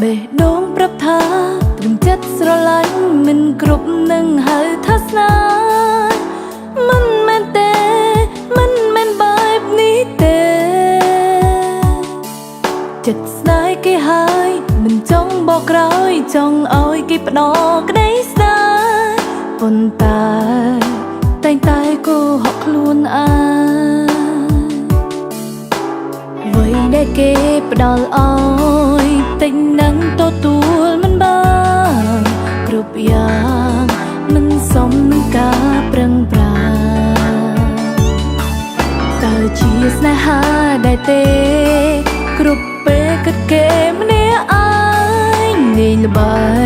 បេះដូងប្រាប់ថាត្រឹមចិត្តស្រឡាញ់មិនគ្រប់នឹងហៅថាស្នេហ៍មិនមែនទេមិនមែនបែបនេះទេចិត្តស្នេហ៍គេហើយមិនចង់បកក្រោយចង់ឲ្យគេផ្ដោក្តីស្នេហ៍ប៉ុន្តែតែងតែកុហកខ្លួនឯងអ្វីដែលគេផ្ដល់ឲ្យតិចនឹងទទួលមិនបានគ្រប់យ៉ាងមិនសមនឹងការប្រឹងប្រែងតើជាស្នេហាដែរទេគ្រប់ពេលគិតគេម្នាក់ឯងលេងល្បែ